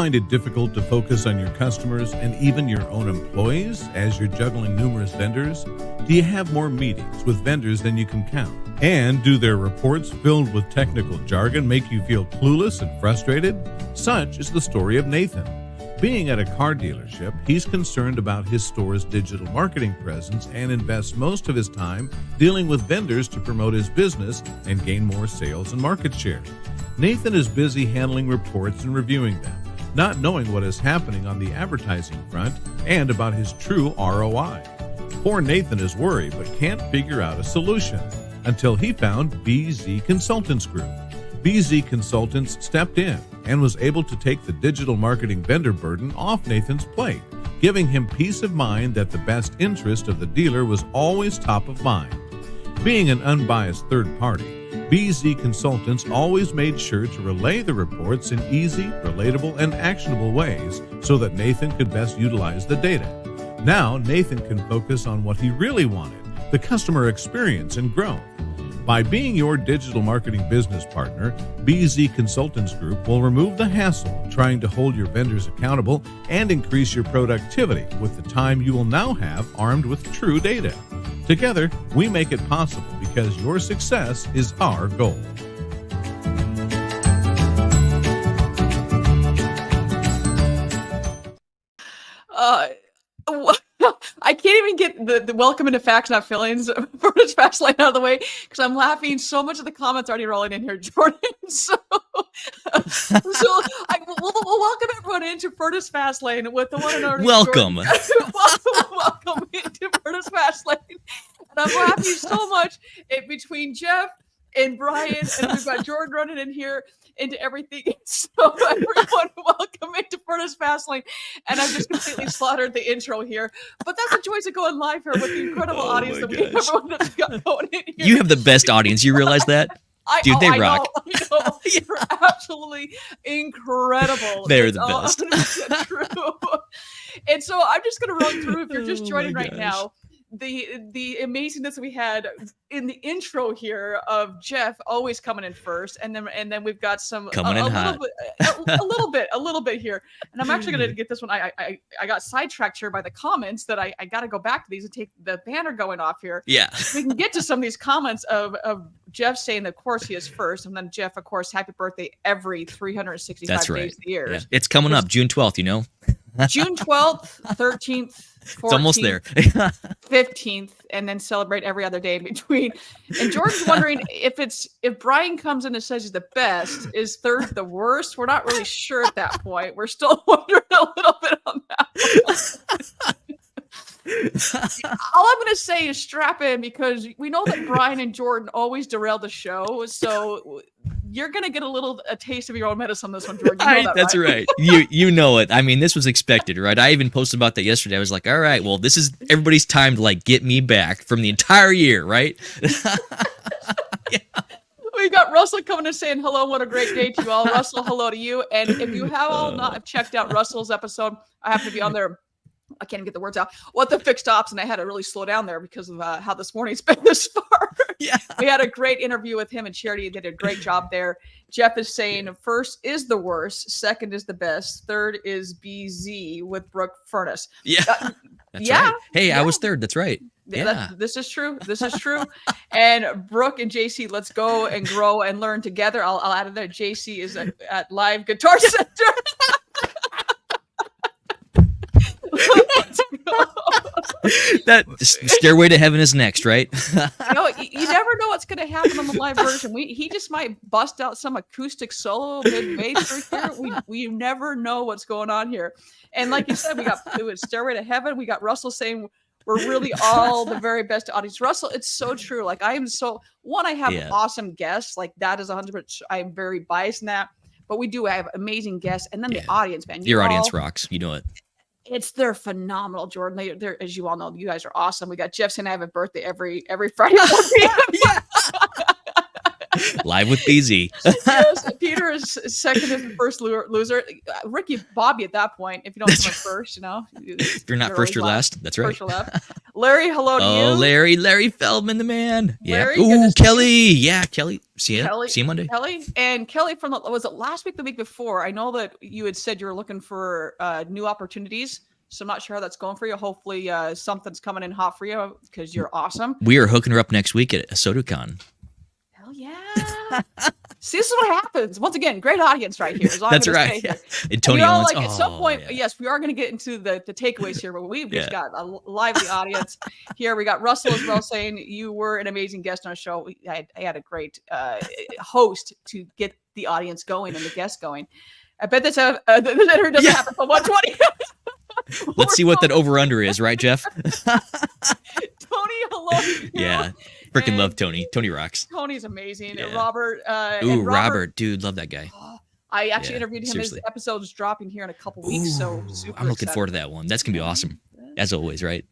find it difficult to focus on your customers and even your own employees as you're juggling numerous vendors? Do you have more meetings with vendors than you can count? And do their reports filled with technical jargon make you feel clueless and frustrated? Such is the story of Nathan. Being at a car dealership, he's concerned about his store's digital marketing presence and invests most of his time dealing with vendors to promote his business and gain more sales and market share. Nathan is busy handling reports and reviewing them, not knowing what is happening on the advertising front and about his true ROI. Poor Nathan is worried but can't figure out a solution until he found BZ Consultants Group. BZ Consultants stepped in and was able to take the digital marketing vendor burden off Nathan's plate, giving him peace of mind that the best interest of the dealer was always top of mind. Being an unbiased third party, BZ Consultants always made sure to relay the reports in easy, relatable, and actionable ways so that Nathan could best utilize the data. Now, Nathan can focus on what he really wanted, the customer experience and growth. By being your digital marketing business partner, BZ Consultants Group will remove the hassle trying to hold your vendors accountable and increase your productivity with the time you will now have armed with true data. Together, we make it possible because your success is our goal. I can't even get the welcome into Facts Not Feelings Furniss Fast Lane out of the way because I'm laughing so much of the comments already rolling in here, Jordan. So we'll welcome everyone into Furniss Fast Lane with the one and only welcome. Welcome into Furniss Fast Lane. And I'm laughing so much between Jeff and Brian, and we've got Jordan running in here into everything. So everyone, welcome into Furniss Fast Lane. And I've just completely slaughtered the intro here. But that's the joys of going live here with the incredible audience that we have, everyone that's got going in here. You have the best audience. You realize that? Dude, they rock. I know. They're absolutely incredible. They're the best. True. And so I'm just going to run through, if you're just joining right now, the amazingness that we had in the intro here of Jeff always coming in first, and then we've got some a little bit here, and I'm actually going to get this one. I got sidetracked here by the comments that I got to go back to these and take the banner going off here. Yeah, we can get to some of these comments of Jeff saying that of course he is first, and then Jeff, of course, happy birthday every 365 That's right. days of the year. Yeah. It's coming up June 12th, you know. June 12th, 13th, 14th, it's almost there. 15th, and then celebrate every other day in between. And Jordan's wondering if Brian comes in and says he's the best, is third the worst? We're not really sure at that point. We're still wondering a little bit on that. All I'm going to say is strap in, because we know that Brian and Jordan always derail the show. So you're going to get a taste of your own medicine on this one, Jordan. You know that's right. You know it. I mean, this was expected, right? I even posted about that yesterday. I was like, all right, well, this is everybody's time to get me back from the entire year, right? Yeah. We got Russell coming and saying hello. What a great day to you all. Russell, hello to you. And if you have all not checked out Russell's episode, I happen to be on there. I can't even get the words out. What the fixed ops, and I had to really slow down there because of how this morning's been this far. Yeah, we had a great interview with him, and Charity did a great job there. Jeff is saying first is the worst, second is the best, third is BZ with Brooke Furniss. Yeah, that's right. Hey, I was third. That's right. Yeah, this is true. This is true. And Brooke and JC, let's go and grow and learn together. I'll add that JC is at Live Guitar Center. That Stairway to Heaven is next, right? You never know what's going to happen on the live version. He just might bust out some acoustic solo mid-bass right here. We never know what's going on here. And like you said, it was Stairway to Heaven. We got Russell saying we're really all the very best audience. Russell, it's so true. I have awesome guests. That is 100%. I'm very biased in that, but we do have amazing guests. And then the audience, man. Your audience rocks. You know it. They're phenomenal, Jordan. They're, as you all know, you guys are awesome. We got Jeff saying I have a birthday every Friday. Yeah. Live with BZ. Yes, Peter is second as the first loser. Ricky Bobby at that point, if you don't come first, if you're not first or last, that's right. First or last. Larry, hello to you. Oh, Larry Feldman, the man. Larry, Yeah. good to Ooh, see Kelly. Yeah, Kelly. See you Monday. Kelly from was it last week, the week before? I know that you had said you were looking for new opportunities. So I'm not sure how that's going for you. Hopefully something's coming in hot for you because you're awesome. We are hooking her up next week at SotoCon. Hell yeah. See, this is what happens. Once again, great audience right here. That's right. Yeah. And Tony and Owens. at some point, yes, we are going to get into the takeaways here, but we've just got a lively audience here. We got Russell as well saying you were an amazing guest on our show. I had a great host to get the audience going and the guests going. I bet this interview doesn't happen for 120. Let's see what that over-under is, right, Jeff? Tony, hello. Yeah. Freaking love Tony. Tony rocks. Tony's amazing. Yeah. Robert. Robert. Dude, love that guy. I actually interviewed him. Seriously. His episode's dropping here in a couple weeks, so super I'm looking forward to that one. That's going to be awesome, as always, right?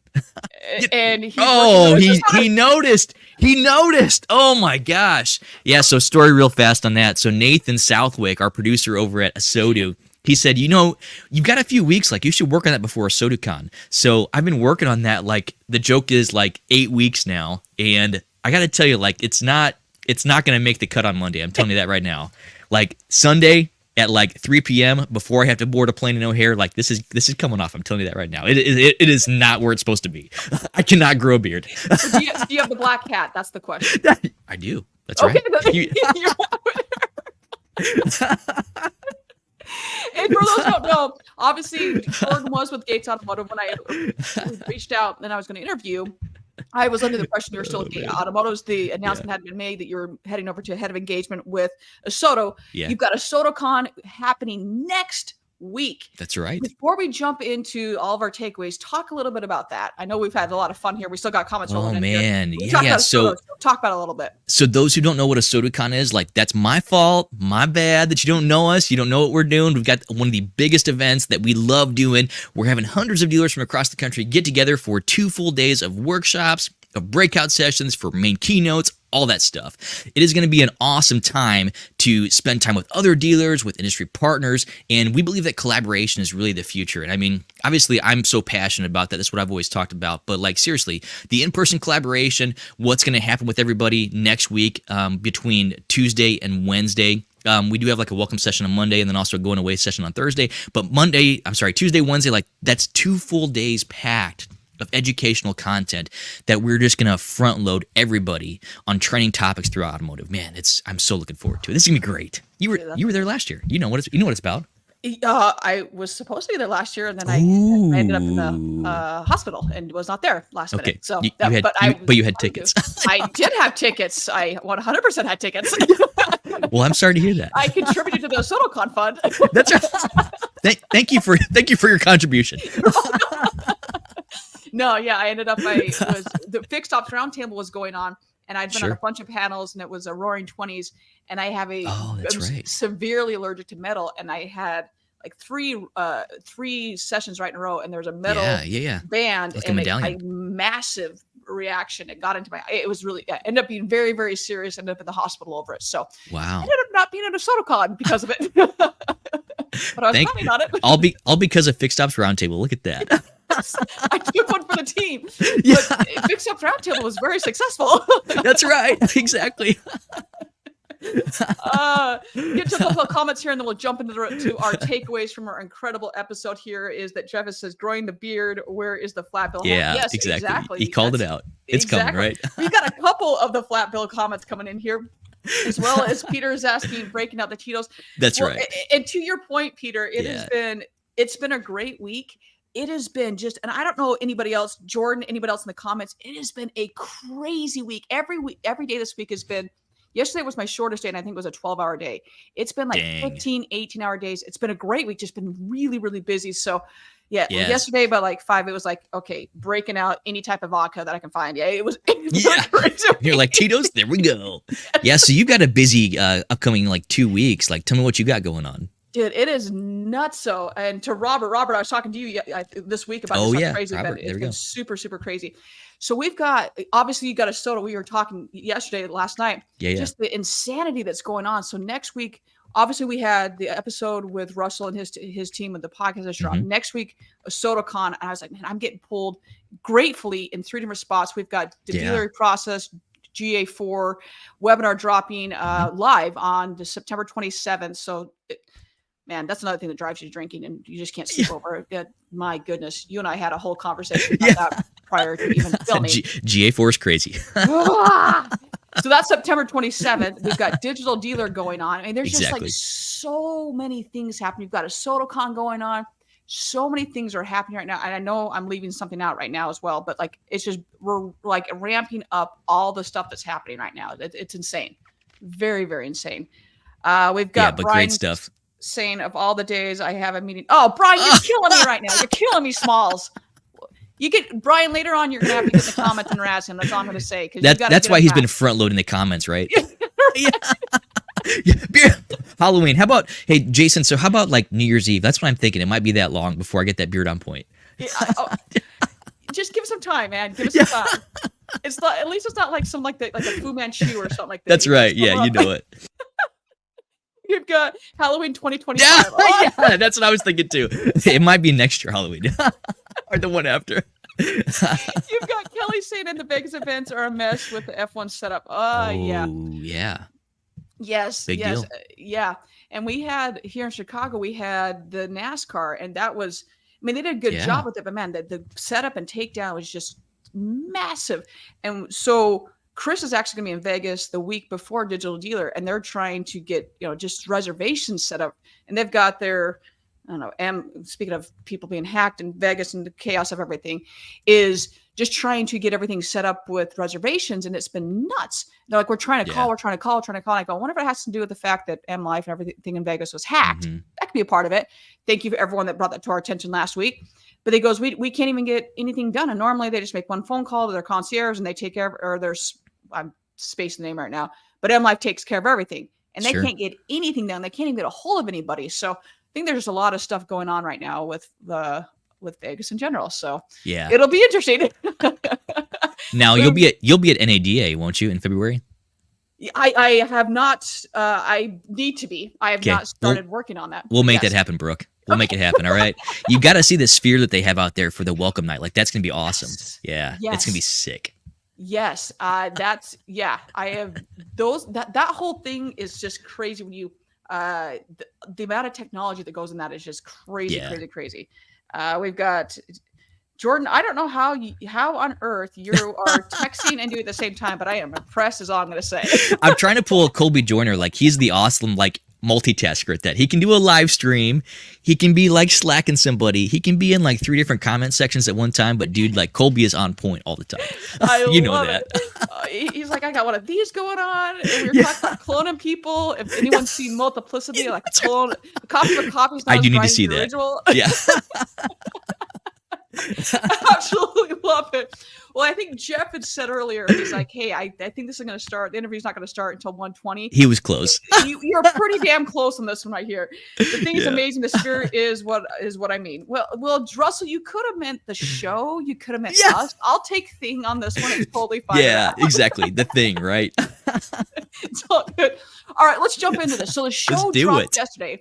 And he noticed. He noticed. Oh, my gosh. Yeah, so story real fast on that. So Nathan Southwick, our producer over at Asodu, he said, you've got a few weeks, like you should work on that before SotoCon. So I've been working on that, like the joke is like 8 weeks now. And I got to tell you, like, it's not going to make the cut on Monday. I'm telling you that right now. Like Sunday at like 3 p.m. before I have to board a plane in O'Hare, like this is coming off. I'm telling you that right now. It is not where it's supposed to be. I cannot grow a beard. Do you have the black cat? That's the question. I do. That's right. And for those who don't know, obviously Jordan was with Gates Automotive when I reached out and I was going to interview. I was under the impression you were still at Gates Automotive. The announcement had been made that you were heading over to head of engagement with Asoto. Yeah. You've got a SotoCon happening next week. That's right. Before we jump into all of our takeaways, talk a little bit about that. I know we've had a lot of fun here. We still got comments rolling in here. Oh man, so talk about it a little bit. So those who don't know what a SotoCon is, like that's my fault, my bad that you don't know us. You don't know what we're doing. We've got one of the biggest events that we love doing. We're having hundreds of dealers from across the country get together for 2 full days of workshops, of breakout sessions, for main keynotes, all that stuff. It is going to be an awesome time to spend time with other dealers, with industry partners, and we believe that collaboration is really the future. And I mean, obviously, I'm so passionate about that. That's what I've always talked about. But like, seriously, the in-person collaboration, what's going to happen with everybody next week between Tuesday and Wednesday. We do have like a welcome session on Monday and then also a going away session on Thursday. But Tuesday, Wednesday, like that's 2 full days packed of educational content that we're just going to front load everybody on training topics through automotive. Man, I'm so looking forward to it. This is going to be great. You were there last year. You know what it's about. I was supposed to be there last year, and then I ended up in the hospital and was not there last minute. So, but you had tickets. I did have tickets. I 100% had tickets. Well, I'm sorry to hear that. I contributed to the SotoCon fund. That's right. Thank you for your contribution. No, yeah, I ended up. The Fixed Ops Roundtable was going on, and I'd been on a bunch of panels, and it was a Roaring 20s, and I have severely allergic to metal, and I had like three sessions right in a row, and there was a metal band like and a massive reaction. It got into it was really ended up being very, very serious. Ended up in the hospital over it. So wow, I ended up not being at a SotoCon because of it. But I was planning on it. All because of Fixed Ops Roundtable. Look at that. I did one for the team. But Fixed Ops Roundtable was very successful. That's right. Exactly. Get to a couple of comments here, and then we'll jump into our takeaways from our incredible episode. Here is that Travis says, "Growing the beard. Where is the flat bill?" Yeah, yes, exactly. He called it out. It's coming, right? We got a couple of the flat bill comments coming in here, as well as Peter is asking, breaking out the Tito's. That's right. And to your point, Peter, it's been a great week. It has been and I don't know anybody else, Jordan, anybody else in the comments. It has been a crazy week. Every day this week has been. Yesterday was my shortest day, and I think it was a 12-hour day. It's been like 15, 18-hour days. It's been a great week, just been really, really busy. So, yesterday by like 5, it was like, okay, breaking out any type of vodka that I can find. Yeah, it was crazy. You're like, Tito's, there we go. Yeah, so you got a busy upcoming like 2 weeks. Like, tell me what you got going on. Dude, it is nuts. So, and to Robert, I was talking to you this week about this crazy event. It's been super, super crazy. So obviously you got a soda. We were talking last night. Yeah. Just the insanity that's going on. So next week, obviously we had the episode with Russell and his team with the podcast that dropped. Next week, a SotoCon, and I was like, man, I'm getting pulled gratefully in 3 different spots. We've got the dealer process, GA4 webinar dropping live on the September 27th. So, man, that's another thing that drives you drinking, and you just can't sleep over it. My goodness, you and I had a whole conversation about that prior to even filming. GA4 is crazy. So that's September 27th. We've got Digital Dealer going on. I mean, there's just like so many things happening. You've got a SotoCon going on. So many things are happening right now. And I know I'm leaving something out right now as well, but like, it's just, we're like ramping up all the stuff that's happening right now. It's insane. Very, very insane. We've got but Brian great stuff. Saying of all the days I have a meeting. Oh, Brian, you're killing me right now. You're killing me, Smalls. You get Brian later on. You're gonna have to get in the comments and razz him. That's all I'm gonna say. That's why he's been front loading the comments, right? Halloween. How about Jason? So how about like New Year's Eve? That's what I'm thinking. It might be that long before I get that beard on point. Just give us some time, man. Give us some time. It's not. At least it's not like like a Fu Manchu or something like that. That's right. Yeah, you know it. You've got Halloween 2025. Yeah, that's what I was thinking too. It might be next year Halloween or the one after. You've got Kelly saying in the Vegas events are a mess with the F1 setup. Yeah. Yes. Big deal. Yeah. And we had here in Chicago, we had the NASCAR, and that was, I mean, they did a good job with it, but man, the setup and takedown was just massive. And so Chris is actually going to be in Vegas the week before Digital Dealer, and they're trying to get, just reservations set up. And they've got their, I don't know, speaking of people being hacked in Vegas and the chaos of everything, is just trying to get everything set up with reservations. And it's been nuts. They're like, we're trying to call. And I go, I wonder if it has to do with the fact that M Life and everything in Vegas was hacked. That could be a part of it. Thank you for everyone that brought that to our attention last week. But they goes, we can't even get anything done. And normally they just make one phone call to their concierge and they take care of, or there's, I'm spacing the name right now, but M Life takes care of everything, and they can't get anything done. They can't even get a hold of anybody. So I think there's just a lot of stuff going on right now with Vegas in general. So it'll be interesting. Now you'll be at NADA, won't you, in February? I have not. I need to be. I have not started working on that. We'll make that happen, Brooke. We'll make it happen. All right. You got to see the sphere that they have out there for the welcome night. Like, that's gonna be awesome. Yeah, it's gonna be sick. Yes, I have those. That whole thing is just crazy. When you, the amount of technology that goes in that is just crazy. We've got Jordan. I don't know how on earth you are texting and doing it at the same time, but I am impressed. Is all I'm going to say. I'm trying to pull a Colby Joyner. Like, he's the awesome multitasker at that. He can do a live stream. He can be like slacking somebody. He can be in like 3 different comment sections at one time. But dude, like, Colby is on point all the time. You know that. He's like, I got one of these going on. And we were talking about cloning people. If anyone's seen Multiplicity, like clone a copy of a copy. I do need to see that. Yeah. Absolutely love it. Well, I think Jeff had said earlier, he's like, hey, I think this is going to start. The interview's not going to start until 1:20. He was close. You're pretty damn close on this one right here. The thing is amazing. The spirit is what I mean. Well, Russell, you could have meant the show. You could have meant us. I'll take thing on this one. It's totally fine. Yeah, exactly. The thing, right? It's all good. All right, let's jump into this. So the show dropped yesterday.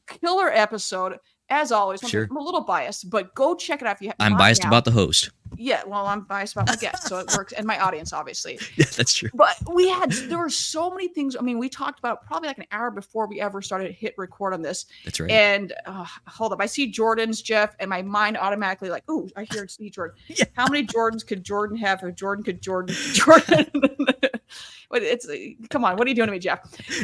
Killer episode. As always, I'm a little biased, but go check it out if you have. I'm biased about the host. Yeah, well, I'm biased about my guests, so it works, and my audience, obviously. Yeah, that's true. But there were so many things. I mean, we talked about probably like an hour before we ever started to hit record on this. That's right. And hold up, I see Jordan's, Jeff, and my mind automatically like, ooh, I see Jordan. Yeah. How many Jordans could Jordan have? If Jordan could Jordan. But come on, what are you doing to me, Jeff?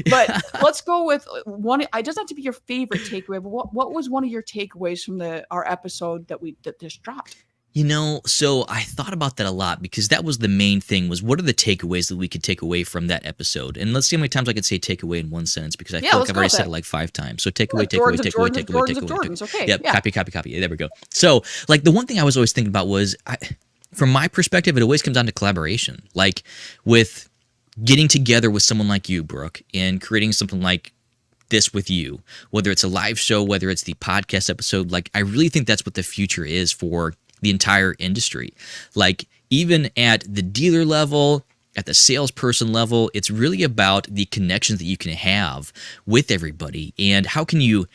But let's go with one. It doesn't have to be your favorite takeaway, but what was one of your takeaways from our episode that just dropped? So I thought about that a lot, because that was the main thing, was what are the takeaways that we could take away from that episode? And let's see how many times I could say takeaway in one sentence, because I feel like I've already said it like 5 times. So takeaway. Okay. Yep. Yeah. Copy. There we go. So like the one thing I was always thinking about was, from my perspective, it always comes down to collaboration. Like with getting together with someone like you, Brooke, and creating something like this with you, whether it's a live show, whether it's the podcast episode, like I really think that's what the future is for the entire industry. Like even at the dealer level, at the salesperson level, it's really about the connections that you can have with everybody, and how can you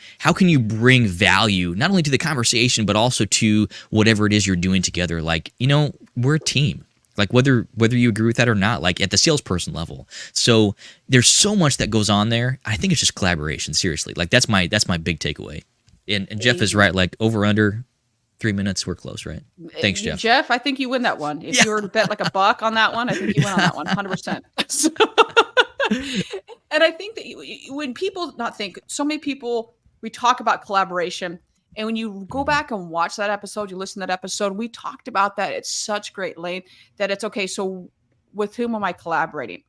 bring value not only to the conversation but also to whatever it is you're doing together. Like, we're a team. Like, whether you agree with that or not, like at the salesperson level. So there's so much that goes on there. I think it's just collaboration. Seriously, like that's my big takeaway. And Jeff is right. Like, over under 3 minutes, we're close, right? Thanks, Jeff. Jeff, I think you win that one. If you were to bet like a buck on that one, I think you win on that one, 100%. So, and I think that when people so many people, we talk about collaboration. And when you go back and watch that episode, you listen to that episode, we talked about that. It's such great lane that it's okay. So with whom am I collaborating?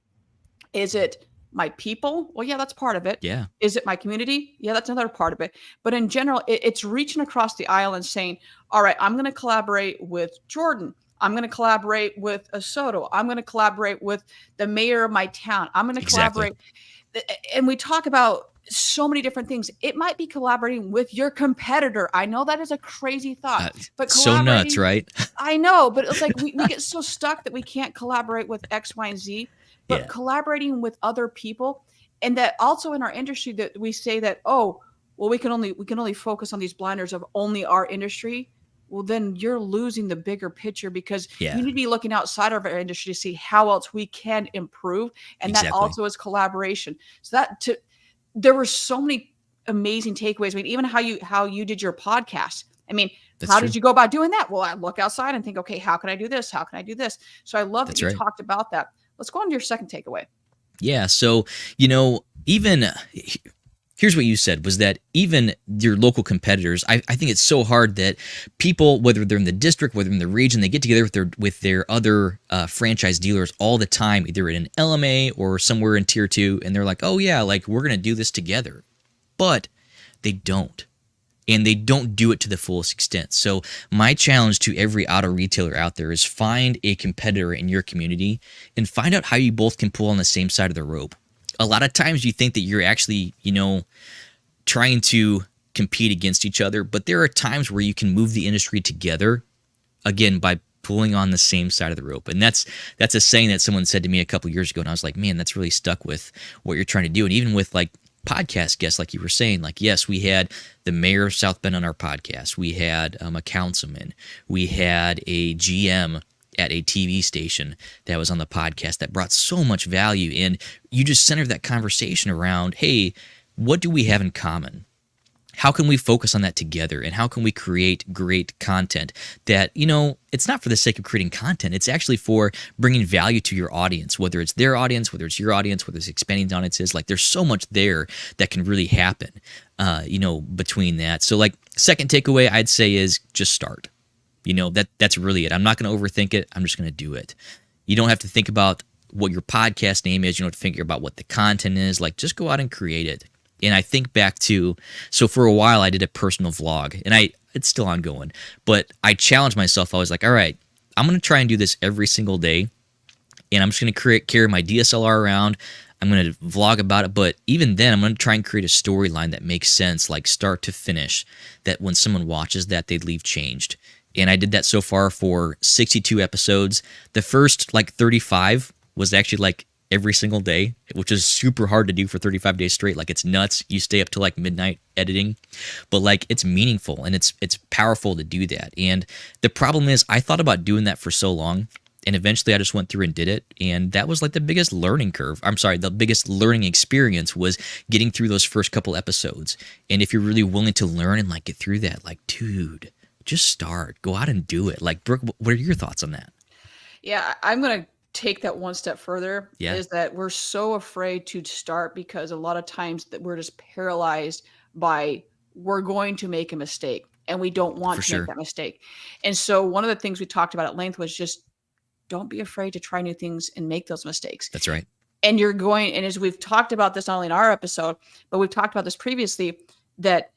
Is it my people? Well, yeah, that's part of it. Yeah. Is it my community? Yeah, that's another part of it. But in general, it's reaching across the aisle and saying, all right, I'm going to collaborate with Jordan. I'm going to collaborate with Soto. I'm going to collaborate with the mayor of my town. I'm going to collaborate. And we talk about so many different things. It might be collaborating with your competitor. I know that is a crazy thought, but so nuts, right? I know, but it's like we get so stuck that we can't collaborate with X, Y, and Z, but collaborating with other people. And that also in our industry that we say that, oh, well, we can only focus on these blinders of only our industry. Well, then you're losing the bigger picture, because you need to be looking outside of our industry to see how else we can improve. And that also is collaboration. So there were so many amazing takeaways. I mean, even how you did your podcast. I mean, how did you go about doing that? Well, I look outside and think, okay, how can I do this? How can I do this? So I love that you talked about that. Let's go on to your second takeaway. Yeah. So, even here's what you said, was that even your local competitors, I think it's so hard that people, whether they're in the district, whether in the region, they get together with their other franchise dealers all the time, either in an LMA or somewhere in tier 2, and they're like, oh yeah, like we're going to do this together. But they don't. And they don't do it to the fullest extent. So my challenge to every auto retailer out there is find a competitor in your community and find out how you both can pull on the same side of the rope. A lot of times you think that you're actually, trying to compete against each other, but there are times where you can move the industry together, again, by pulling on the same side of the rope. And that's a saying that someone said to me a couple years ago, and I was like, man, that's really stuck with what you're trying to do. And even with like podcast guests, like you were saying, like, yes, we had the mayor of South Bend on our podcast. We had a councilman. We had a GM at a TV station that was on the podcast that brought so much value. And you just centered that conversation around, hey, what do we have in common? How can we focus on that together? And how can we create great content that, it's not for the sake of creating content. It's actually for bringing value to your audience, whether it's their audience, whether it's your audience, whether it's expanding audiences. Like, there's so much there that can really happen, between that. So like, second takeaway I'd say is just start. That's really it. I'm not going to overthink it. I'm just going to do it. You don't have to think about what your podcast name is. You don't have to think about what the content is. Like, just go out and create it. And I think back to, so for a while I did a personal vlog, and it's still ongoing, but I challenged myself. I was like, all right, I'm going to try and do this every single day, and I'm just going to carry my DSLR around. I'm going to vlog about it, but even then I'm going to try and create a storyline that makes sense, like start to finish, that when someone watches that, they'd leave changed. And I did that so far for 62 episodes. The first 35 was actually like every single day, which is super hard to do for 35 days straight. Like, it's nuts. You stay up till like midnight editing, but like, it's meaningful and it's powerful to do that. And the problem is, I thought about doing that for so long, and eventually I just went through and did it. And that was like the biggest learning curve. The biggest learning experience was getting through those first couple episodes. And if you're really willing to learn and like get through that, like, dude, just start, go out and do it. Like, Brooke, what are your thoughts on that? Yeah, I'm going to take that one step further. Yeah. Is that we're so afraid to start because a lot of times that we're just paralyzed by, we're going to make a mistake and we don't want to make that mistake. And so one of the things we talked about at length was just don't be afraid to try new things and make those mistakes. That's right. And and as we've talked about this not only in our episode, but we've talked about this previously, that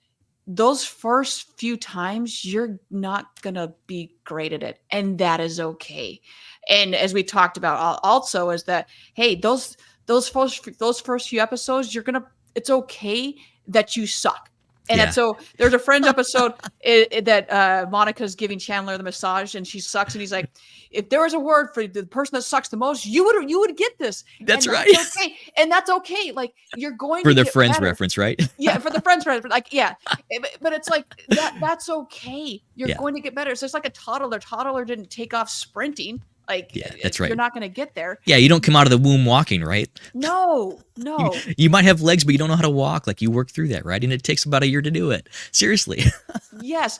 those first few times you're not going to be great at it, and that is okay. And as we talked about also is that, hey, those first few episodes, it's okay that you suck. And Yeah. so there's a Friends episode that Monica's giving Chandler the massage, and she sucks, and he's like, "If there was a word for the person that sucks the most, you would get this." That's and right. That's okay, and that's okay. Like you're going For to the get Friends better. reference, right? Yeah, for the Friends reference, like yeah, but it's like that's okay. You're Yeah. going to get better. So it's like a toddler. Toddler didn't take off sprinting. Like Yeah, that's right. You're not going to get there. Yeah, you don't come out of the womb walking, right? No. You might have legs, but you don't know how to walk. Like you work through that, right? And it takes about a year to do it. Seriously. Yes,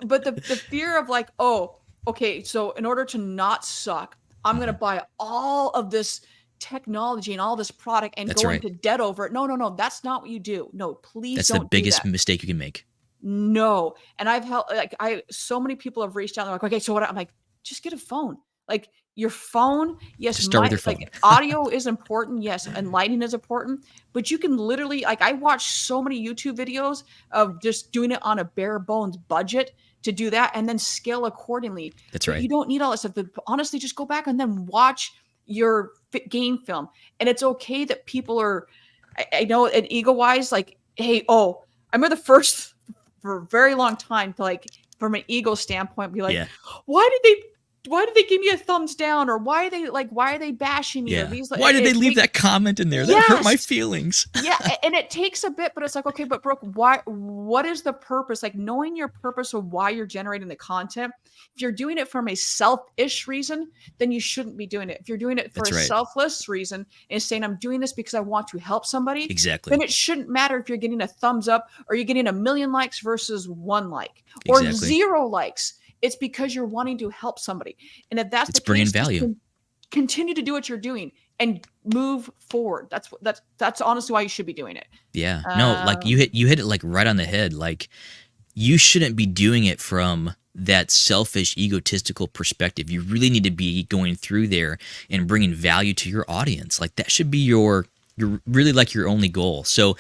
but the fear of like, oh, okay, so in order to not suck, I'm going to buy all of this technology and all this product and That's go right. into debt over it. No, that's not what you do. No, please That's don't the biggest do that. mistake you can make. No, and I've helped. Like so many people have reached out. They're like, okay, so what? I'm like, just get a phone. Like your phone, yes, Just start with your phone. like audio is important, yes, and lighting is important, but you can literally like I watch so many YouTube videos of just doing it on a bare bones budget to do that and then scale accordingly. That's But right. you don't need all this stuff. But honestly, just go back and then watch your game film. And it's okay that people are, I know, and ego wise, like, hey, I remember the first for a very long time to like from an ego standpoint be like, Yeah. why did they give me a thumbs down, or why are they bashing me? Yeah. Or these, Why did they leave that comment in there? That hurt my Yes. feelings. Yeah, and it takes a bit, but it's like, okay, but Brooke, what is the purpose? Like knowing your purpose of why you're generating the content. If you're doing it from a selfish reason, then you shouldn't be doing it. If you're doing it for That's a right. selfless reason and saying I'm doing this because I want to help somebody, Exactly. then it shouldn't matter if you're getting a thumbs up or you're getting 1 million likes versus 1 like or Exactly. 0 likes. It's because you're wanting to help somebody. And if that's It's the bringing case, just value. continue to do what you're doing and move forward. That's honestly why you should be doing it. Yeah. No, like you hit it like right on the head. Like you shouldn't be doing it from that selfish, egotistical perspective. You really need to be going through there and bringing value to your audience. Like that should be your really like your only goal. So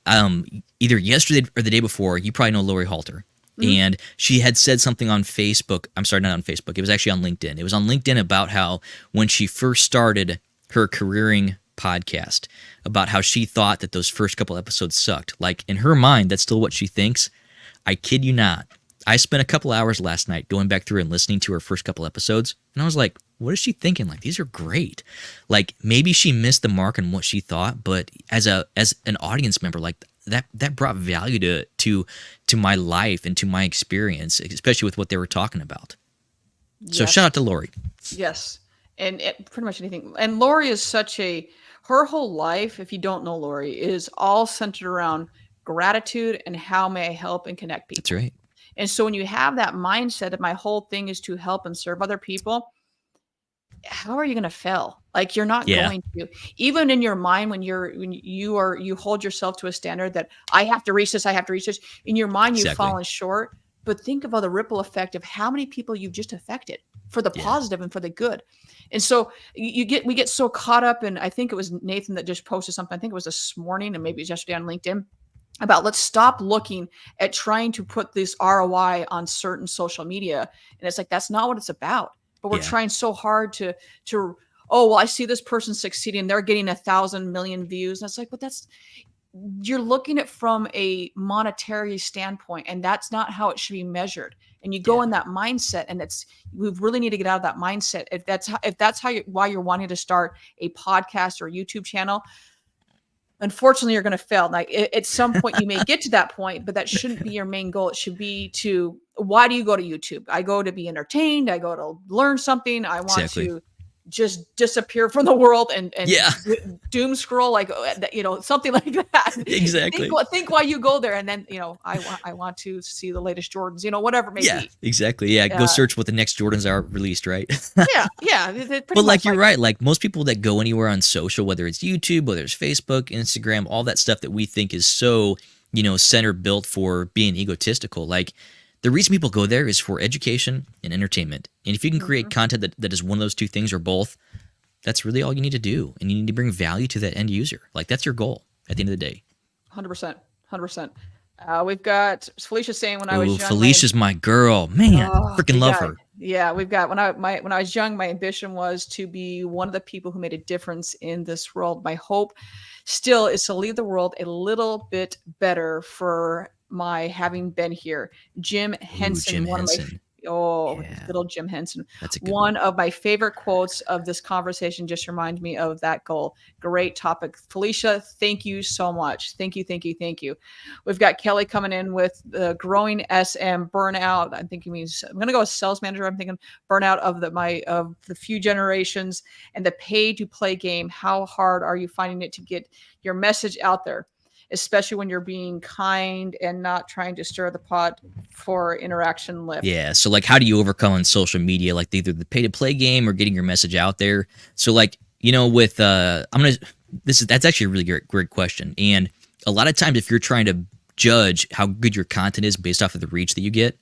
either yesterday or the day before, you probably know Lori Halter. And she had said something on Facebook. I'm sorry, not on Facebook. It was actually on LinkedIn. It was on LinkedIn about how when she first started her careering podcast, about how she thought that those first couple episodes sucked. Like in her mind, that's still what she thinks. I kid you not. I spent a couple hours last night going back through and listening to her first couple episodes. And I was like, what is she thinking? Like, these are great. Like maybe she missed the mark on what she thought, but as an audience member, like that brought value to my life and to my experience, especially with what they were talking about. So Yes. shout out to Lori. Yes. And pretty much anything. And Lori is her whole life, if you don't know Lori, is all centered around gratitude and how may I help and connect people. That's right. And so when you have that mindset that my whole thing is to help and serve other people, how are you going to fail? Like you're not Yeah. going to. Even in your mind, when you hold yourself to a standard that I have to reach this, in your mind you've Exactly. fallen short. But think about the ripple effect of how many people you've just affected for the Yeah. positive and for the good. And so we get so caught up in, I think it was Nathan that just posted something. I think it was this morning and maybe it was yesterday on LinkedIn about let's stop looking at trying to put this ROI on certain social media. And it's like, that's not what it's about. But we're Yeah. trying so hard to, oh, well, I see this person succeeding. They're getting 1,000 million views. And it's like, but you're looking at from a monetary standpoint, and that's not how it should be measured. And you go Yeah. in that mindset, and we really need to get out of that mindset. If that's why you're wanting to start a podcast or a YouTube channel, unfortunately, you're going to fail. Like at some point, you may get to that point, but that shouldn't be your main goal. It should be why do you go to YouTube? I go to be entertained. I go to learn something. I want Exactly. to just disappear from the world and Yeah. doom scroll, like, something like that. Exactly. Think why you go there. And then, I want to see the latest Jordans, whatever it may Yeah, be. exactly. Yeah, go search what the next Jordans are released, right? Yeah. But like you're right, like most people that go anywhere on social, whether it's YouTube, whether it's Facebook, Instagram, all that stuff that we think is so, center built for being egotistical, like the reason people go there is for education and entertainment. And if you can create content that is one of those two things or both, that's really all you need to do. And you need to bring value to that end user. Like that's your goal at the end of the day. 100%. We've got Felicia saying when I was young. Felicia's my girl. Man, freaking love her. Yeah, we've got when I was young, my ambition was to be one of the people who made a difference in this world. My hope still is to leave the world a little bit better for my having been here. Jim Henson, Jim one Henson. of my Yeah. good old Jim Henson. That's a good One of my favorite quotes of this conversation just reminds me of that goal. Great topic. Felicia, thank you so much. Thank you, thank you, thank you. We've got Kelly coming in with the growing SM burnout. I'm thinking means I'm gonna go with sales manager. I'm thinking burnout of the few generations and the pay to play game. How hard are you finding it to get your message out there? Especially when you're being kind and not trying to stir the pot for interaction lift. Yeah. So like, how do you overcome on social media, like either the pay to play game or getting your message out there? So like, with that's actually a really great question. And a lot of times if you're trying to judge how good your content is based off of the reach that you get,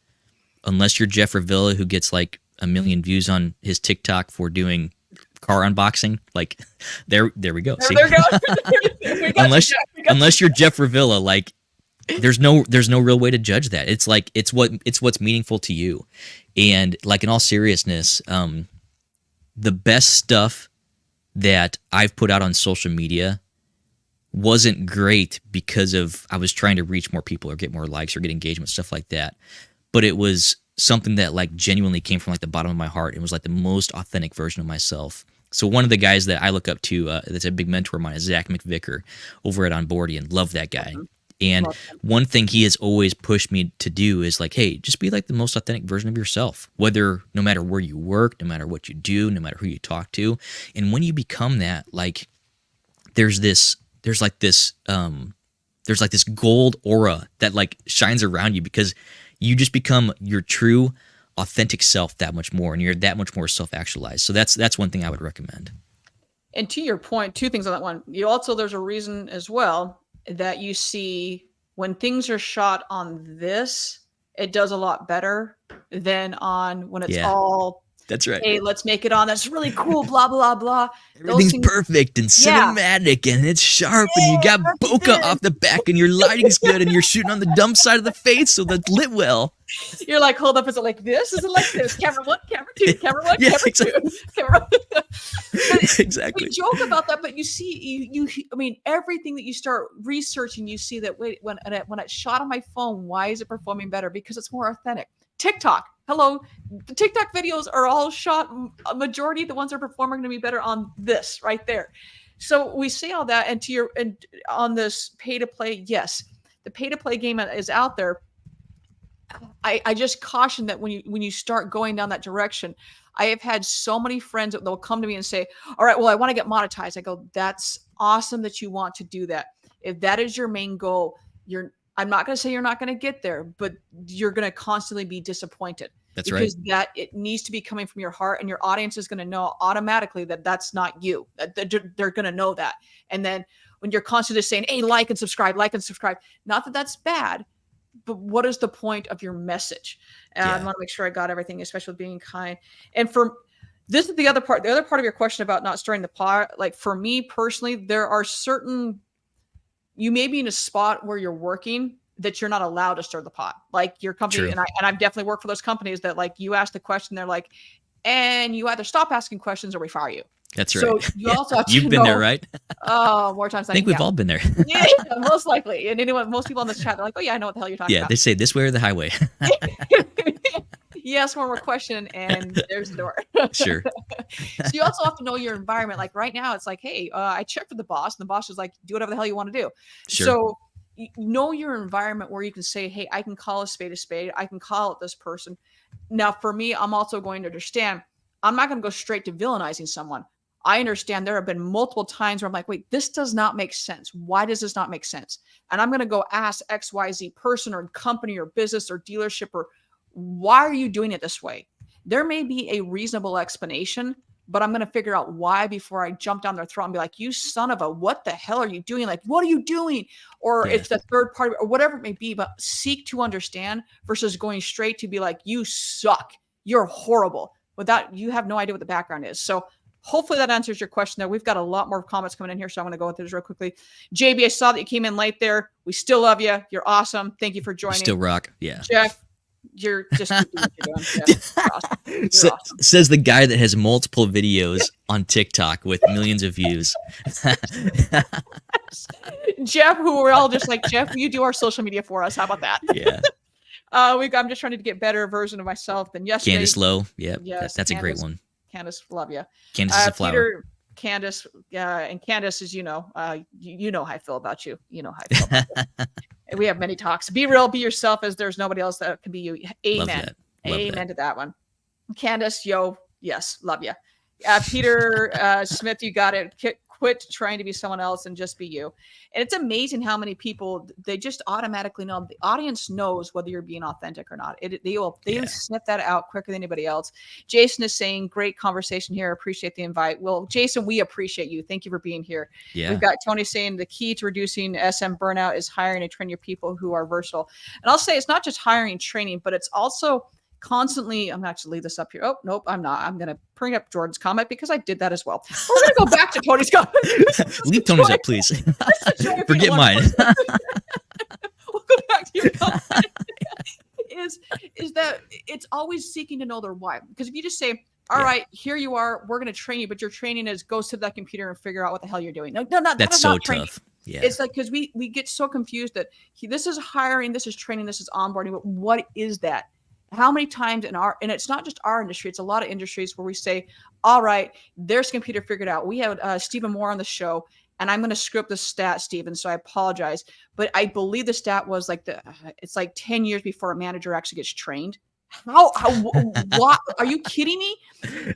unless you're Jeff Ravilla, who gets like 1 million views on his TikTok for doing car unboxing, like there we go. See? There we go. unless you're Jeff Ravilla, like there's no real way to judge that. It's like it's what's meaningful to you. And like in all seriousness, the best stuff that I've put out on social media wasn't great because I was trying to reach more people or get more likes or get engagement, stuff like that. But it was something that like genuinely came from like the bottom of my heart. It was like the most authentic version of myself. So one of the guys that I look up to that's a big mentor of mine is Zach McVicker over at Onboardian. Love that guy. Mm-hmm. And one thing he has always pushed me to do is like, hey, just be like the most authentic version of yourself, no matter where you work, no matter what you do, no matter who you talk to. And when you become that, like there's like this gold aura that like shines around you because you just become your true authentic self that much more, and you're that much more self-actualized. So that's one thing I would recommend. And to your point, two things on that one. There's a reason as well that you see when things are shot on this, it does a lot better than on when it's all, that's right. Hey, let's make it on. That's really cool. Blah, blah, blah. Everything's perfect and cinematic and it's sharp and you got bokeh off the back and your lighting's good and you're shooting on the dumb side of the face so that's lit well. You're like, hold up, is it like this? Is it like this? Camera 1, camera 2, camera 1, camera 2, camera 1. Exactly. We joke about that, but you see, I mean, everything that you start researching, you see that wait, when it's shot on my phone, why is it performing better? Because it's more authentic. TikTok, hello, the TikTok videos are all shot. A majority of the ones that are performing going to be better on this right there. So we say all that, and on this pay to play, yes, the pay to play game is out there. I just caution that when you start going down that direction, I have had so many friends that they'll come to me and say, all right, well, I want to get monetized. I go, that's awesome that you want to do that. If that is your main goal, I'm not going to say you're not going to get there, but you're going to constantly be disappointed. That's right. Because that it needs to be coming from your heart, and your audience is going to know automatically that that's not you. They're going to know that. And then when you're constantly saying, hey, like and subscribe, not that that's bad, but what is the point of your message? I want to make sure I got everything, especially with being kind. And this is the other part of your question about not stirring the pot. Like for me personally, there are you may be in a spot where you're working that you're not allowed to stir the pot. Like your company, and I've definitely worked for those companies that like you ask the question, they're like, and you either stop asking questions or we fire you. That's right. So you also have to You've been there, right? Oh, more times. I think we've all been there. Yeah, most likely. And most people on this chat, they're like, oh yeah, I know what the hell you're talking about. Yeah, they say this way or the highway. You ask one more question and there's the door. Sure. So you also have to know your environment. Like right now, it's like, hey, I checked with the boss, and the boss is like, do whatever the hell you want to do. Sure. So know your environment where you can say, hey, I can call a spade. I can call it this person. Now, for me, I'm also going to understand, I'm not going to go straight to villainizing someone. I understand there have been multiple times where I'm like, wait, this does not make sense. Why does this not make sense? And I'm going to go ask XYZ person or company or business or dealership, or why are you doing it this way? There may be a reasonable explanation, but I'm going to figure out why before I jump down their throat and be like, you son of a, what the hell are you doing? Like, what are you doing? Or it's the third party or whatever it may be, but seek to understand versus going straight to be like, you suck. You're horrible. Without, you have no idea what the background is. So hopefully that answers your question there. We've got a lot more comments coming in here, so I'm going to go with this real quickly. JB, I saw that you came in late there. We still love you. You're awesome. Thank you for joining. You still rock. Yeah. Jeff, You're just keep doing what you're doing. Yeah, you're awesome. You're awesome. Says the guy that has multiple videos on TikTok with millions of views. Jeff, who we're all just like, Jeff, will you do our social media for us? How about that? Yeah. I'm just trying to get better version of myself than yesterday. Candace Lowe. Yeah. Yes, That's Candace, a great one. Candace, love you. Candace is a flower. Peter, Candace, and Candace, as you know how I feel about you. You know how I feel about you. We have many talks. Be real, be yourself, as there's nobody else that can be you. Amen. Amen to that one. Candace, yes, love you. Peter Smith, you got it. Quit trying to be someone else and just be you. And it's amazing how many people, they just automatically know. The audience knows whether you're being authentic or not. They sniff that out quicker than anybody else. Jason is saying, great conversation here. Appreciate the invite. Well, Jason, we appreciate you. Thank you for being here. Yeah. We've got Tony saying the key to reducing SM burnout is hiring and train your people who are versatile. And I'll say it's not just hiring and training, but it's also constantly, I'm going to actually leave this up here. Oh, nope, I'm not. I'm going to bring up Jordan's comment because I did that as well. We're going to go back to Tony's comment. Leave Tony's up, please. Forget mine. We'll go back to your comment. Is that it's always seeking to know their why. Because if you just say, all right, here you are, we're going to train you, but your training is go sit at that computer and figure out what the hell you're doing. No, that's so tough. Yeah. It's like, because we get so confused that this is hiring, this is training, this is onboarding, but what is that? How many times and it's not just our industry, it's a lot of industries where we say, all right, there's computer figured out. We have Stephen Moore on the show, and I'm going to screw up the stat, Stephen, so I apologize. But I believe the stat was it's like 10 years before a manager actually gets trained. What? Are you kidding me?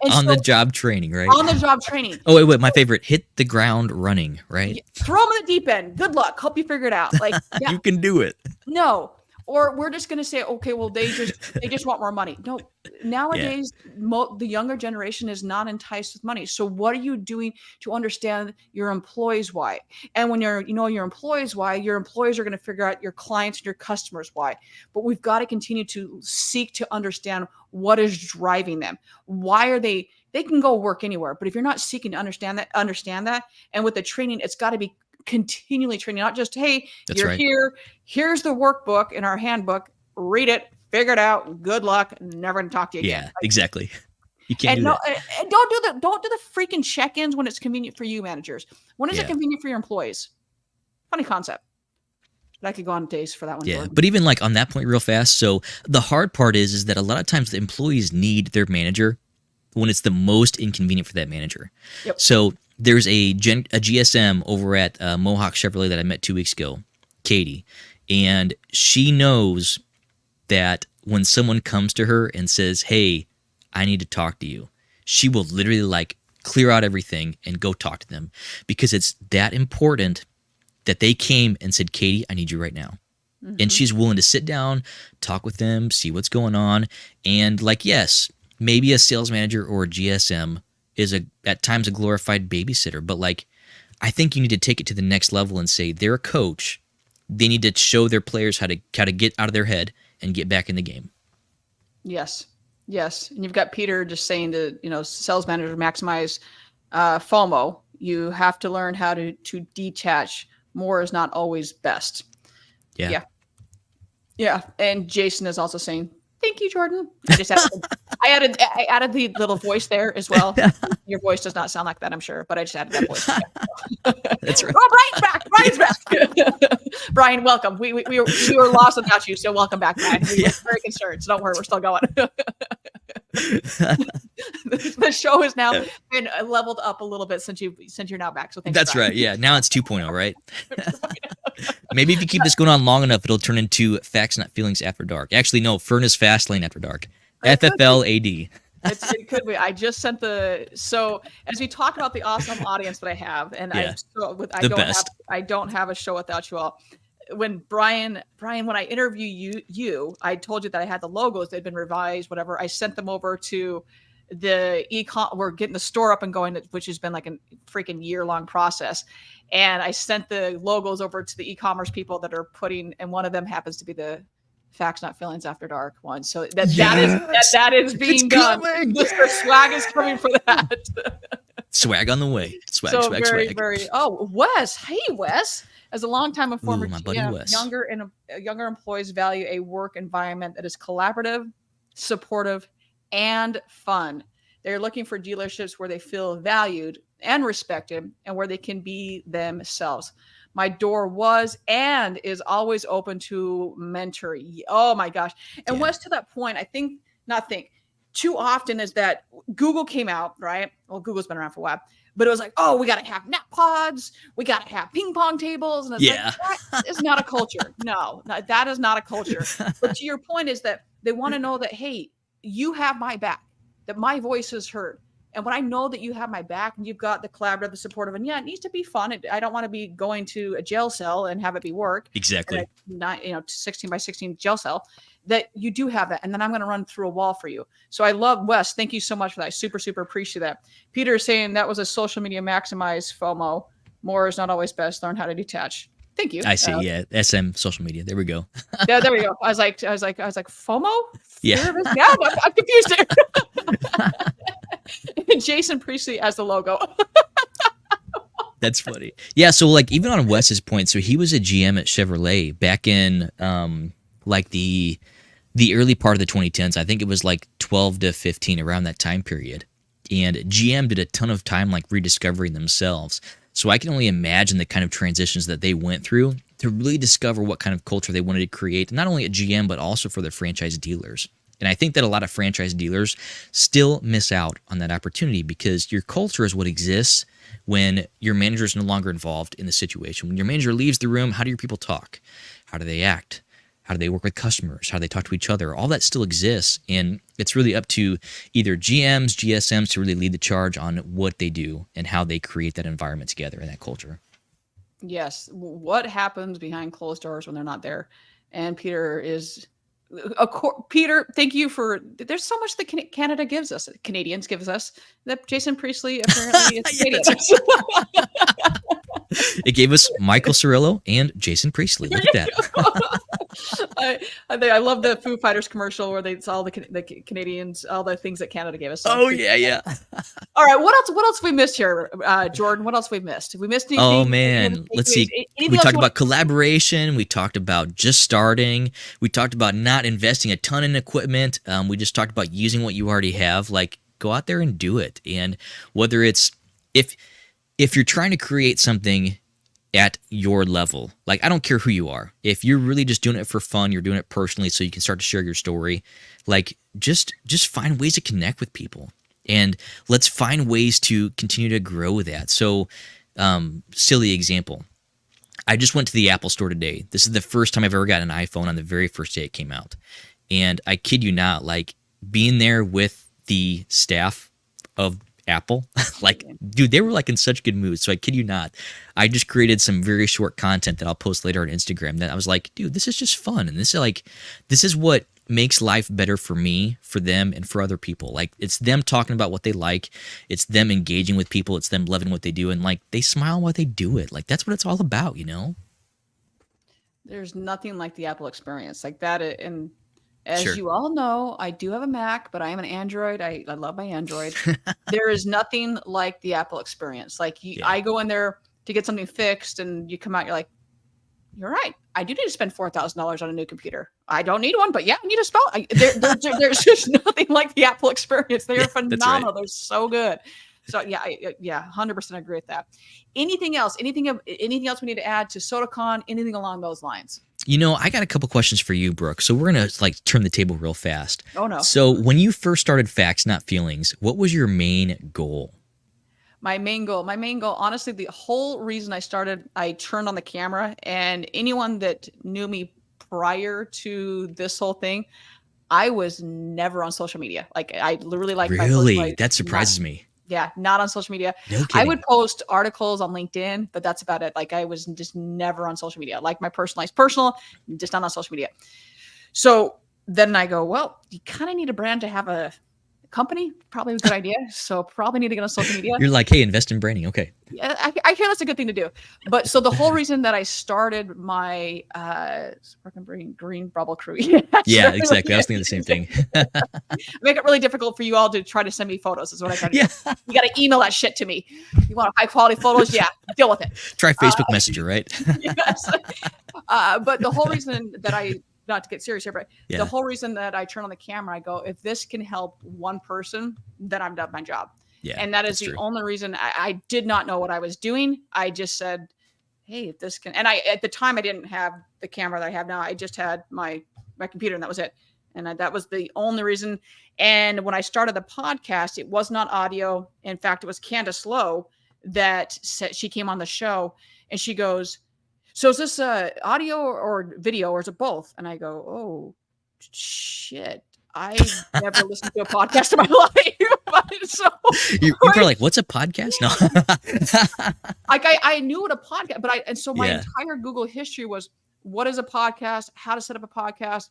And the job training, right? On the job training. Oh, wait, my favorite, hit the ground running, right? Throw them in the deep end. Good luck. Hope you figure it out. Like, yeah. You can do it. No. Or we're just going to say, okay, well, they just want more money. No, nowadays, the younger generation is not enticed with money. So what are you doing to understand your employees' why? And when your employees' why, your employees are going to figure out your clients and your customers' why. But we've got to continue to seek to understand what is driving them. Why are they can go work anywhere. But if you're not seeking to understand that. And with the training, it's got to be continually training, not just, hey, you're right here, here's the workbook in our handbook, read it, figure it out, good luck, never gonna talk to you again. Yeah, exactly. You can't do that. And don't do the freaking check-ins when it's convenient for you, managers. When is it convenient for your employees? Funny concept. But I could go on days for that one. Yeah, Jordan. but even like on that point real fast, so the hard part is that a lot of times the employees need their manager when it's the most inconvenient for that manager. Yep. So there's a GSM over at Mohawk Chevrolet that I met 2 weeks ago, Katie, and she knows that when someone comes to her and says, hey, I need to talk to you, she will literally clear out everything and go talk to them because it's that important that they came and said, Katie, I need you right now. Mm-hmm. And she's willing to sit down, talk with them, see what's going on. And yes, maybe a sales manager or a GSM is at times a glorified babysitter, but I think you need to take it to the next level and say they're a coach. They need to show their players how to get out of their head and get back in the game. Yes. And you've got Peter just saying to sales managers maximize FOMO. You have to learn how to detach. More is not always best. Yeah. And Jason is also saying, thank you, Jordan. I added the little voice there as well. Your voice does not sound like that, I'm sure, but I just added that voice. That's right. Oh, Brian's back. Brian, welcome. We were lost without you, so welcome back, Brian. We were very concerned, so don't worry, we're still going. The show has now been leveled up a little bit since you're now back. So thanks. That's right. Yeah, now it's 2.0, right? Maybe if you keep this going on long enough, it'll turn into Facts Not Feelings After Dark. Actually, no, Furniss Fast Lane After Dark. FFLAD. It could be. I just sent so as we talk about the awesome audience that I have, and I don't have a show without you all. When Brian, when I interview you, I told you that I had the logos. They'd been revised, whatever. I sent them over to the we're getting the store up and going, which has been like a freaking year-long process. And I sent the logos over to the e-commerce people that are and one of them happens to be the Facts Not Feelings After Dark one. So that is being done. The swag is coming for that. Swag on the way. Swag. Very. Oh, Wes. Hey, Wes. As a longtime and former Ooh, my buddy GM, Wes. younger employees value a work environment that is collaborative, supportive, and fun. They're looking for dealerships where they feel valued and respected and where they can be themselves. My door was and is always open to mentor. Oh my gosh. And Yeah. Wes, to that point, too often is that Google came out, right? Well, Google's been around for a while, but it was like, oh, we got to have nap pods. We got to have ping pong tables. And it's Yeah. like, that is not a culture. No, that is not a culture. But to your point is that they want to know that, hey, you have my back, that my voice is heard. And when I know that you have my back and you've got the collaborative, the supportive, and yeah, it needs to be fun. I don't want to be going to a jail cell and have it be work. Exactly. Not 16 by 16 jail cell, that you do have that. And then I'm going to run through a wall for you. So I love Wes. Thank you so much for that. I super, super appreciate that. Peter is saying that was a social media maximize FOMO. More is not always best. Learn how to detach. Thank you. I see. Yeah. SM social media. There we go. Yeah, there we go. I was like, FOMO? Yeah. Yeah, I'm confused here. Jason Priestley as the logo. That's funny. Yeah. So like even on Wes's point, so he was a GM at Chevrolet back in like the early part of the 2010s. I think it was like 12 to 15 around that time period. And GM did a ton of time like rediscovering themselves. So I can only imagine the kind of transitions that they went through to really discover what kind of culture they wanted to create, not only at GM, but also for their franchise dealers. And I think that a lot of franchise dealers still miss out on that opportunity because your culture is what exists when your manager is no longer involved in the situation. When your manager leaves the room, how do your people talk? How do they act? How do they work with customers? How do they talk to each other? All that still exists. And it's really up to either GMs, GSMs to really lead the charge on what they do and how they create that environment together and that culture. Yes. What happens behind closed doors when they're not there? And Peter, thank you for. There's so much that Canada gives us. Canadians gives us. That Jason Priestley apparently is Canadian. It gave us Michael Cirillo and Jason Priestley. Look at that. I love the Foo Fighters commercial where it's all the Canadians, all the things that Canada gave us. So Oh yeah. All right, what else we missed here, Jordan? What else we missed? Have we missed anything? Oh man, let's see. We talked about collaboration. We talked about just starting. We talked about not investing a ton in equipment. We just talked about using what you already have. Like go out there and do it. And whether it's if you're trying to create something at your level, like I don't care who you are. If you're really just doing it for fun, you're doing it personally so you can start to share your story, like just find ways to connect with people. And let's find ways to continue to grow that. So, silly example. I just went to the Apple store today. This is the first time I've ever got an iPhone on the very first day it came out. And I kid you not, like being there with the staff of Apple, like, dude, they were like in such good mood. So I kid you not, I just created some very short content that I'll post later on Instagram that I was like, dude, this is just fun. And this is what makes life better for me, for them, and for other people. Like it's them talking about what they like. It's them engaging with people. It's them loving what they do. And like they smile while they do it. Like that's what it's all about, you know? There's nothing like the Apple experience like that. And as Sure. you all know, I do have a Mac, but I am an Android. I love my Android. There is nothing like the Apple experience. Like I go in there to get something fixed and you come out, you're like, you're right. I do need to spend $4,000 on a new computer. I don't need one, but yeah, I need a spell. There's just nothing like the Apple experience. They are phenomenal. Right. They're so good. So yeah, 100% agree with that. Anything else? Anything else we need to add to SodaCon? Anything along those lines? You know, I got a couple questions for you, Brooke. So we're going to like turn the table real fast. Oh, no. So when you first started Facts Not Feelings, what was your main goal? My main goal, honestly, the whole reason I turned on the camera, and anyone that knew me prior to this whole thing, I was never on social media. Like I literally like Really? That surprises me. Yeah, not on social media. No kidding. I would post articles on LinkedIn, but that's about it. Like I was just never on social media. Like my personal, just not on social media. So then I go, well, you kind of need a brand to have company, probably a good idea. So probably need to get on social media. You're like, hey, invest in branding. Okay. Yeah, I hear that's a good thing to do. But so the whole reason that I started my green bubble crew. Yeah, exactly. I was thinking the same thing. Make it really difficult for you all to try to send me photos is what I try to do. You got to email that shit to me. You want high quality photos? Yeah, deal with it. Try Facebook Messenger, right? Yes. But the whole reason that not to get serious here, but the whole reason that I turn on the camera, I go, if this can help one person, then I've done my job. Yeah, and that is the only reason. I did not know what I was doing. I just said, hey, if this can, and at the time I didn't have the camera that I have now. I just had my computer, and that was it. And that was the only reason. And when I started the podcast, it was not audio. In fact, it was Candace Lowe that said, she came on the show and she goes, so is this audio or video, or is it both? And I go, oh, shit. I never listened to a podcast in my life. So you're probably like, what's a podcast? No. Like I knew what a podcast, but so my entire Google history was, what is a podcast? How to set up a podcast.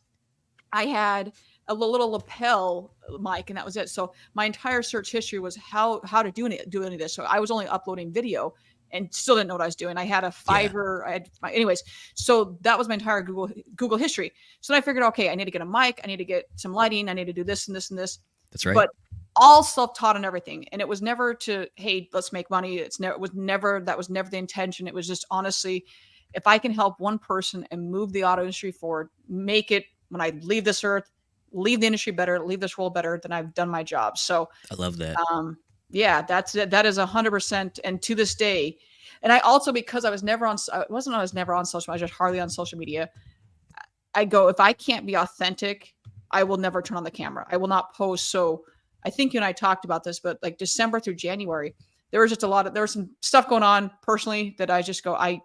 I had a little lapel mic, and that was it. So my entire search history was how to do any of this. So I was only uploading video and still didn't know what I was doing. I had a Fiverr. Anyways, so that was my entire Google history. So I figured, okay, I need to get a mic. I need to get some lighting. I need to do this and this and this. That's right. But all self-taught and everything. And it was never to, hey, let's make money. That was never the intention. It was just, honestly, if I can help one person and move the auto industry forward, make it, when I leave this earth, leave the industry better, leave this world better, then I've done my job. So I love that. Yeah, that's it. That is 100%. And to this day, and I also, because I was never on social, I was just hardly on social media. I go, if I can't be authentic, I will never turn on the camera. I will not post. So I think you and I talked about this, but like December through January, there was some stuff going on personally that I just go, I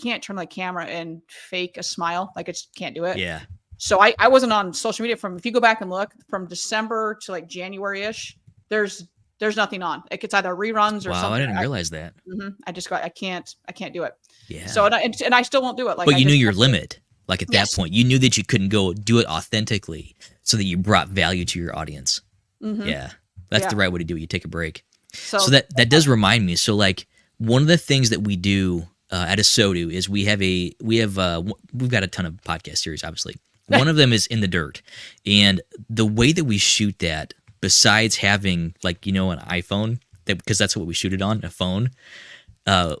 can't turn on the camera and fake a smile. Like, I just can't do it. Yeah. So I wasn't on social media if you go back and look from December to like January-ish, there's nothing on. Like, it's either reruns or something. Wow, I didn't realize that. I just go, I can't do it. Yeah. So, and I still won't do it. Like, but you knew your limit. Like, at that point, you knew that you couldn't go do it authentically so that you brought value to your audience. Mm-hmm. Yeah. That's the right way to do it. You take a break. So that does remind me. So, like, one of the things that we do at ASOTU is we've got a ton of podcast series, obviously. One of them is In the Dirt. And the way that we shoot that, besides having, like, an iPhone, because that's what we shoot it on, a phone,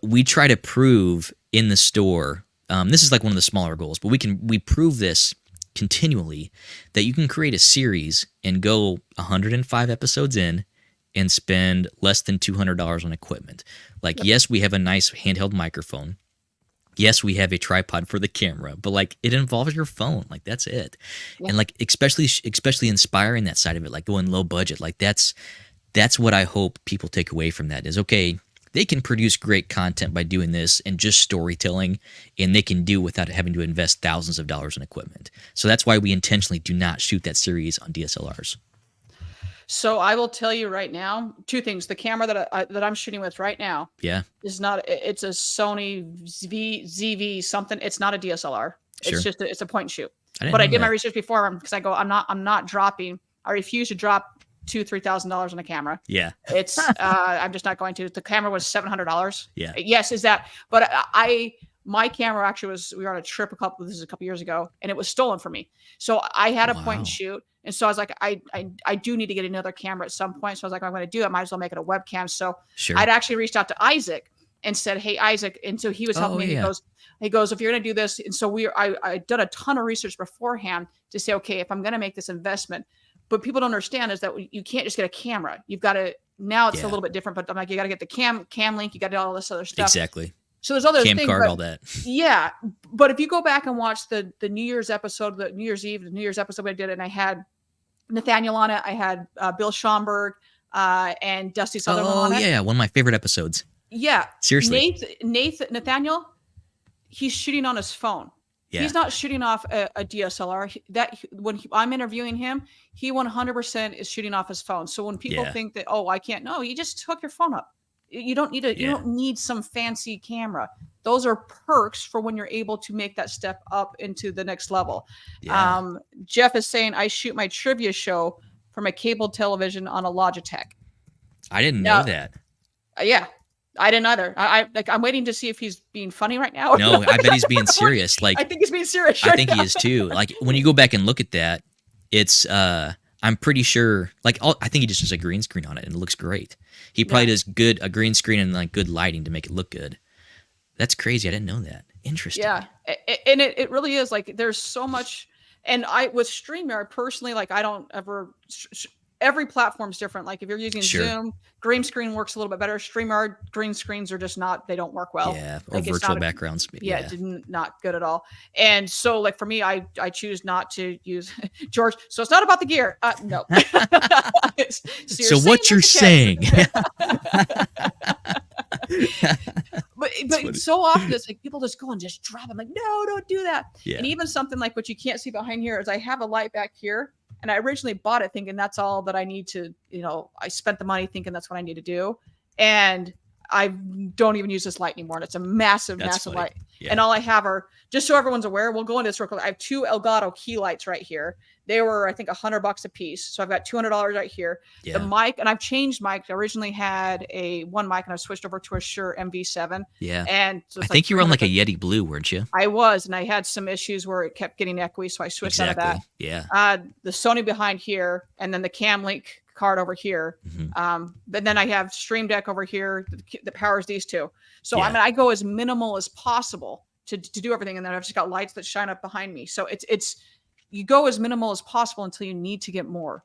we try to prove in the store, this is like one of the smaller goals, but we prove this continually, that you can create a series and go 105 episodes in and spend less than $200 on equipment. Like, yes, we have a nice handheld microphone. Yes, we have a tripod for the camera, but like, it involves your phone. Like, that's it. Yeah. And like, especially inspiring that side of it, like going low budget. Like, that's what I hope people take away from that is, okay, they can produce great content by doing this and just storytelling, and they can do without having to invest thousands of dollars in equipment. So that's why we intentionally do not shoot that series on DSLRs. So I will tell you right now, two things. The camera that I'm shooting with right now, is not. It's a Sony ZV something. It's not a DSLR. Sure. It's just it's a point and shoot. But I did my research before, because I go, I'm not dropping. I refuse to drop $2,000-$3,000 on a camera. Yeah. It's I'm just not going to. The camera was $700. Yeah. Yes, is that? But my camera actually we were on a trip a couple years ago, and it was stolen from me. So I had a point and shoot. And so I was like, I do need to get another camera at some point. So I was like, I'm going to do it. I might as well make it a webcam. So I'd actually reached out to Isaac and said, hey, Isaac. And so he was helping me. Yeah. He goes, if you're going to do this. And so I did a ton of research beforehand to say, okay, if I'm going to make this investment, but people don't understand is that you can't just get a camera. You've got to, now it's a little bit different, but I'm like, you got to get the cam link. You got to do all this other stuff. Exactly. So there's other cam things, card, all that. Yeah. But if you go back and watch the New Year's episode, the New Year's Eve, the New Year's episode I did, and I had Nathaniel on it. I had Bill Schomburg and Dusty Sutherland on it. Yeah, one of my favorite episodes. Yeah. Seriously. Nathaniel, he's shooting on his phone. Yeah. He's not shooting off a DSLR. I'm interviewing him, he 100% is shooting off his phone. So when people think that, I can't, no, you just hook your phone up. You don't need you don't need some fancy camera. Those are perks for when you're able to make that step up into the next level. Yeah. Jeff is saying, I shoot my trivia show from a cable television on a Logitech. I didn't know that. Yeah, I didn't either. I'm waiting to see if he's being funny right now. No, I bet he's being serious. Like, I think he's being serious. I think he is too. Like, when you go back and look at that, it's I'm pretty sure. Like, I think he just does a green screen on it, and it looks great. He probably does a green screen and like good lighting to make it look good. That's crazy. I didn't know that. Interesting. Yeah, and it really is. Like, there's so much. And with StreamYard personally, like, I don't ever. Every platform's different. Like, if you're using Zoom, green screen works a little bit better. StreamYard green screens are just they don't work well. Yeah, or like, virtual backgrounds. Yeah, not good at all. And so, like, for me, I choose not to use George. So it's not about the gear. No. So what you're saying? But so often it's like people just go and just drop. I'm like, no, don't do that. Yeah. And even something like what you can't see behind here is I have a light back here. And I originally bought it thinking that's all that I need to, I spent the money thinking that's what I need to do. And I don't even use this light anymore. And it's a massive light. Yeah. And all I have are, just so everyone's aware, we'll go into this real quick. I have 2 Elgato key lights right here. They were, I think, $100 a piece. So I've got $200 right here. Yeah. The mic, and I've changed mic. I originally had one mic, and I've switched over to a Shure MV7. Yeah. And so I think you were on like a Yeti Blue, weren't you? I was, and I had some issues where it kept getting echoey, so I switched out of that. Yeah. The Sony behind here, and then the CamLink card over here. But then I have Stream Deck over here that powers these two. So I mean, I go as minimal as possible to do everything, and then I've just got lights that shine up behind me. So it's you go as minimal as possible until you need to get more.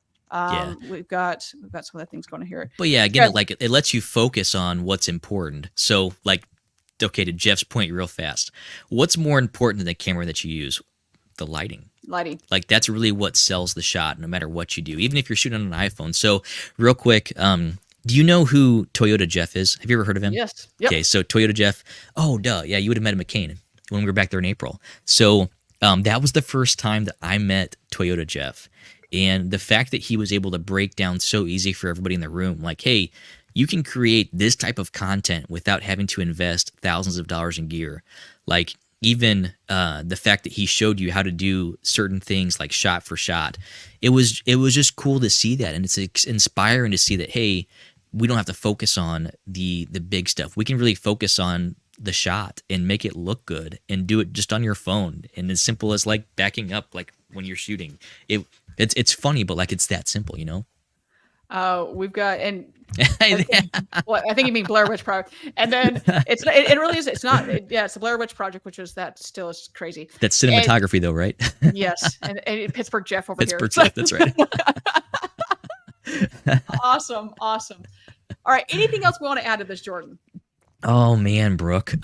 We've got some other things going on here. But yeah, again, it lets you focus on what's important. So, like, okay, to Jeff's point real fast, what's more important than the camera that you use? The lighting. Like, that's really what sells the shot, no matter what you do, even if you're shooting on an iPhone. So real quick, do you know who Toyota Jeff is? Have you ever heard of him? Yes. Yep. Okay, so Toyota Jeff, oh, duh. Yeah, you would have met him at McCain when we were back there in April. So that was the first time that I met Toyota Jeff. And the fact that he was able to break down so easy for everybody in the room, like, hey, you can create this type of content without having to invest thousands of dollars in gear. Like, even the fact that he showed you how to do certain things like shot for shot, it was just cool to see that. And it's inspiring to see that, hey, we don't have to focus on the big stuff. We can really focus on the shot and make it look good and do it just on your phone. And as simple as like backing up, like when you're shooting, it's funny, but like, it's that simple, you know? We've got, and I think you mean Blair Witch Project. And then it really is. It's not. It's the Blair Witch Project, which is that still is crazy. That's cinematography, though, right? Yes, and Pittsburgh Jeff over here. Pittsburgh Jeff, that's right. Awesome. All right. Anything else we want to add to this, Jordan? Oh man, Brooke.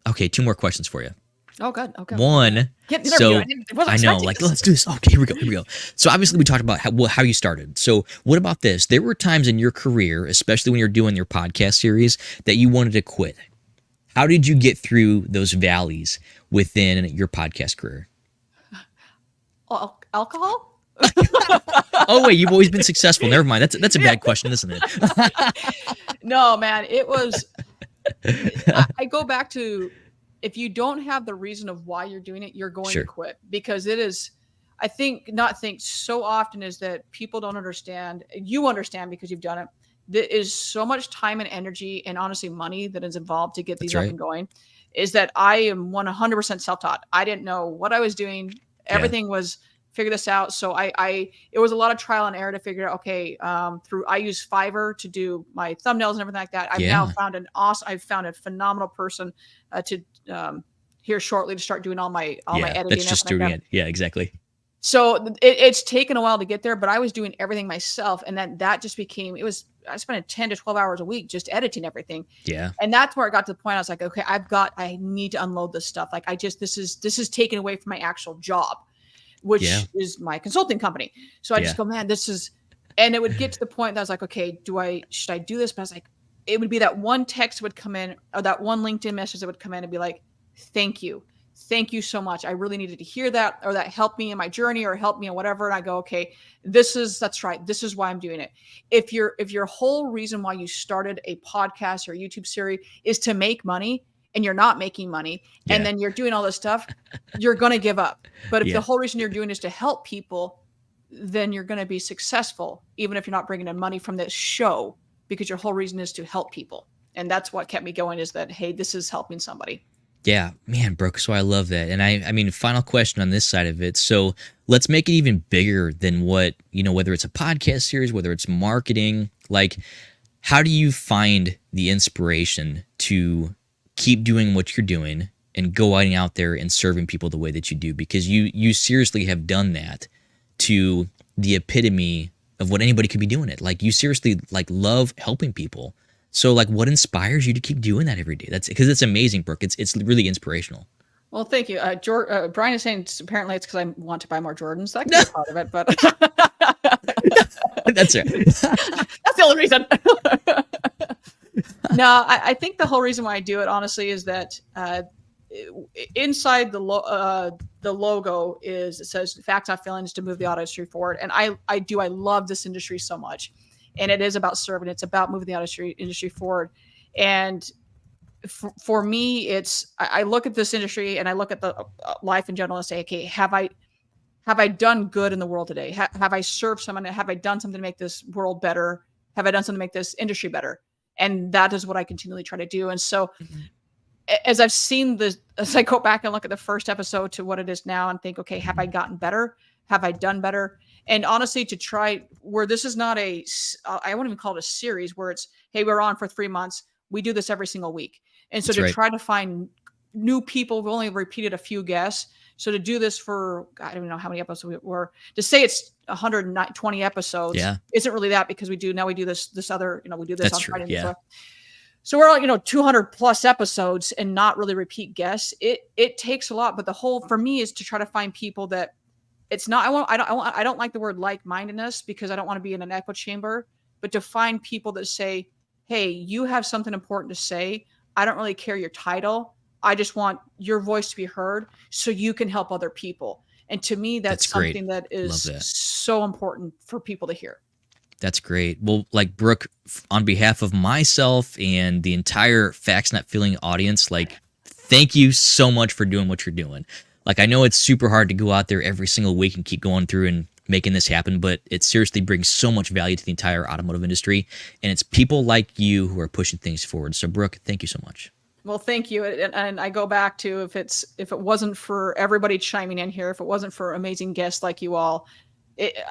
Okay, 2 more questions for you. Oh, good. Okay. One. So I know, like, let's do this. Okay, here we go. So obviously we talked about how you started. So what about this? There were times in your career, especially when you're doing your podcast series, that you wanted to quit. How did you get through those valleys within your podcast career? Alcohol? Oh wait, you've always been successful. Never mind. That's a bad question, isn't it? No, man. It was. I go back to, if you don't have the reason of why you're doing it, you're going to quit, because it is. I think so often is that people don't understand. You understand because you've done it. There is so much time and energy and honestly money that is involved to get these up and going. Is that I am 100% self-taught. I didn't know what I was doing. Everything was figure this out. So it was a lot of trial and error to figure out, okay, I use Fiverr to do my thumbnails and everything like that. I've now found I've found a phenomenal person to here shortly to start doing all my editing. That's just doing it. Yeah, exactly. So it's taken a while to get there, but I was doing everything myself. And then that just became, I spent 10 to 12 hours a week just editing everything. Yeah. And that's where it got to the point I was like, okay, I need to unload this stuff. Like this is taken away from my actual job, which is my consulting company. So I just go, man, and it would get to the point that I was like, okay, should I do this? But I was like, it would be that one text would come in, or that one LinkedIn message that would come in and be like, thank you so much. I really needed to hear that, or that helped me in my journey or helped me in whatever. And I go, okay, that's right. This is why I'm doing it. If your whole reason why you started a podcast or a YouTube series is to make money, and you're not making money, and then you're doing all this stuff, you're going to give up. But if the whole reason you're doing is to help people, then you're going to be successful, even if you're not bringing in money from this show, because your whole reason is to help people. And that's what kept me going, is that, hey, this is helping somebody. Yeah, man, Brooke. So I love that. And I mean, final question on this side of it. So let's make it even bigger than what, whether it's a podcast series, whether it's marketing, like, how do you find the inspiration to keep doing what you're doing and going out there and serving people the way that you do? Because you seriously have done that to the epitome of what anybody could be doing it. Like, you seriously love helping people. So what inspires you to keep doing that every day? That's because it's amazing, Brooke. It's really inspirational. Well, thank you. Brian is saying apparently it's because I want to buy more Jordans. That could be part of it, but that's right. That's the only reason. No, I think the whole reason why I do it, honestly, is that inside the logo it says "Facts Not Feelings" to move the auto industry forward, and I love this industry so much, and it is about serving. It's about moving the auto industry forward, and for me, I look at this industry and I look at the life in general and say, okay, have I done good in the world today? Have I served someone? Have I done something to make this world better? Have I done something to make this industry better? And that is what I continually try to do. And so as I've seen this, as I go back and look at the first episode to what it is now and think, okay, have I gotten better? Have I done better? And honestly, to try where this is not I wouldn't even call it a series where it's, hey, we're on for 3 months. We do this every single week. And so try to find new people, we've only repeated a few guests. So to do this for, I don't know how many episodes we were, to say it's 120 episodes isn't really that, because we do this other, we do this That's on true. Friday. Yeah. So we're all, 200 plus episodes and not really repeat guests. It takes a lot, but the whole for me is to try to find people that it's not, I don't like the word like-mindedness, because I don't want to be in an echo chamber, but to find people that say, hey, you have something important to say. I don't really care your title. I just want your voice to be heard so you can help other people. And to me, that's something that is so important for people to hear. That's great. Well, Brooke, on behalf of myself and the entire Facts Not Feeling audience, thank you so much for doing what you're doing. I know it's super hard to go out there every single week and keep going through and making this happen, but it seriously brings so much value to the entire automotive industry, and it's people like you who are pushing things forward. So Brooke, thank you so much. Well, thank you. And I go back to, if it wasn't for everybody chiming in here, if it wasn't for amazing guests like you all,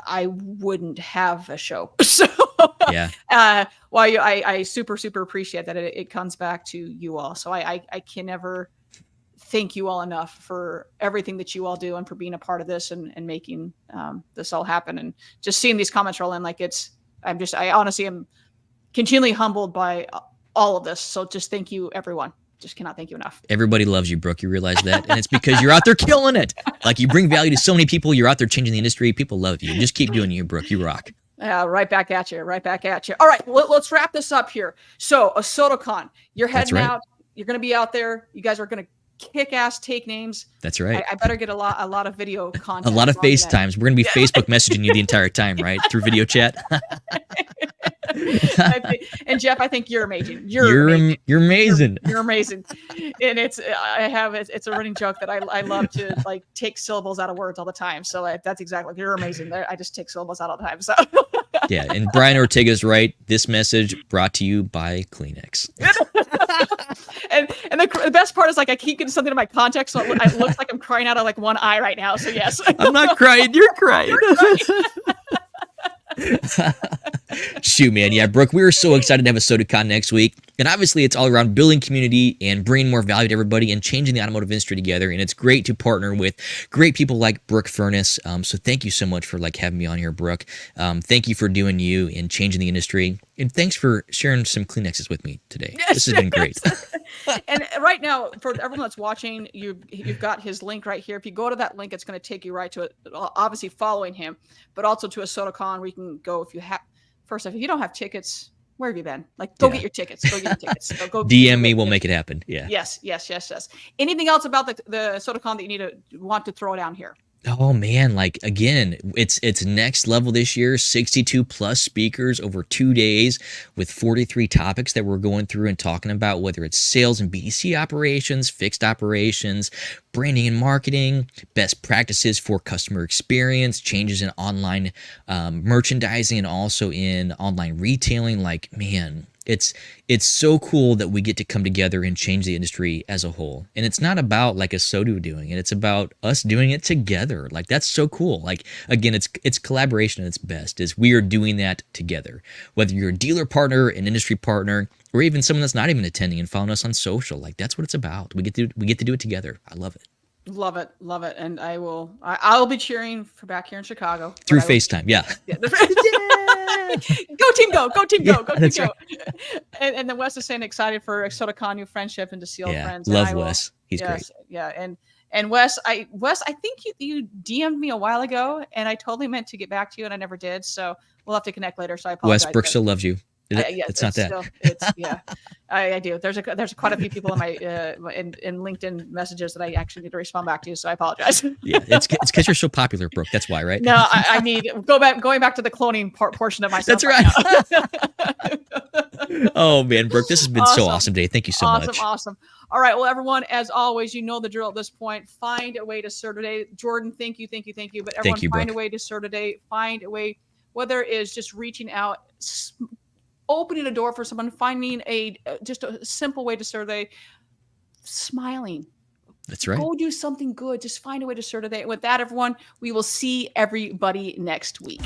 I wouldn't have a show. So yeah. I super, super appreciate that it comes back to you all. So I can never thank you all enough for everything that you all do and for being a part of this and making this all happen. And just seeing these comments roll in, I honestly am continually humbled by all of this. So just thank you, everyone. Just cannot thank you enough. Everybody loves you, Brooke. You realize that? And it's because you're out there killing it. You bring value to so many people. You're out there changing the industry. People love you. Just keep doing you, Brooke. You rock. Right back at you. Right back at you. All right, let's wrap this up here. So, AutoCon, you're heading out. You're going to be out there. You guys are going to kick-ass take names. That's right. I better get a lot of video content. A lot of FaceTimes. We're going to be Facebook messaging you the entire time, right? Through video chat. And Jeff, I think you're amazing. You're amazing. You're amazing. And it's a running joke that I love to take syllables out of words all the time. So that's exactly, you're amazing. I just take syllables out all the time. So yeah. And Brian Ortega's right. This message brought to you by Kleenex. and the best part is I keep getting something in my context, so it looks like I'm crying out of one eye right now. So yes. I'm not crying. You're crying. You're crying. Shoot, man. Yeah, Brooke, we were so excited to have a SodaCon next week. And obviously, it's all around building community and bringing more value to everybody and changing the automotive industry together. And it's great to partner with great people like Brooke Furniss. So thank you so much for having me on here, Brooke. Thank you for doing you and changing the industry. And thanks for sharing some Kleenexes with me today. Yes. This has been great. And right now, for everyone that's watching, you've got his link right here. If you go to that link, it's going to take you right to it. Obviously, following him, but also to a SodaCon where you can go if you have. First off, if you don't have tickets, where have you been? Go get your tickets. Go get your tickets. Go DM me. We'll make it happen. Yeah. Yes. Anything else about the SodaCon that you want to throw down here? Oh man, like again, it's next level this year. 62 plus speakers over 2 days with 43 topics that we're going through and talking about, whether it's sales and BDC operations, fixed operations, branding and marketing, best practices for customer experience, changes in online merchandising, and also in online retailing. Like, man, it's so cool that we get to come together and change the industry as a whole. And it's not about like a SODU doing it. It's about us doing it together. Like, that's so cool. Like, again, it's collaboration at its best, is we are doing that together. Whether you're a dealer partner, an industry partner, or even someone that's not even attending and following us on social, like that's what it's about. We get to do it together. I love it. Love it, love it, and I'll be cheering for back here in Chicago Through FaceTime. Yeah. Yeah. Go team, go team, Yeah, go team, that's go. And then Wes is saying excited for SodaCon new friendship and to see old friends. Love Wes. He's great. Yeah, and Wes, I think you DM'd me a while ago, and I totally meant to get back to you, and I never did. So we'll have to connect later. So I apologize. Wes, Brooke still loves you. Yes, it's not that. Still, I do. There's quite a few people in my in LinkedIn messages that I actually need to respond back to, so I apologize. Yeah, it's because you're so popular, Brooke. That's why, right? No, I need going back to the cloning portion of myself. That's right. Oh man, Brooke, this has been so awesome today. Thank you so much. Awesome. All right, well, everyone, as always, you know the drill at this point. Find a way to serve today. Jordan, thank you. But everyone, find a way to serve today. Find a way, whether it is just reaching out, opening a door for someone, finding just a simple way to serve today, smiling. That's right. Go do something good. Just find a way to serve today. With that, everyone, we will see everybody next week.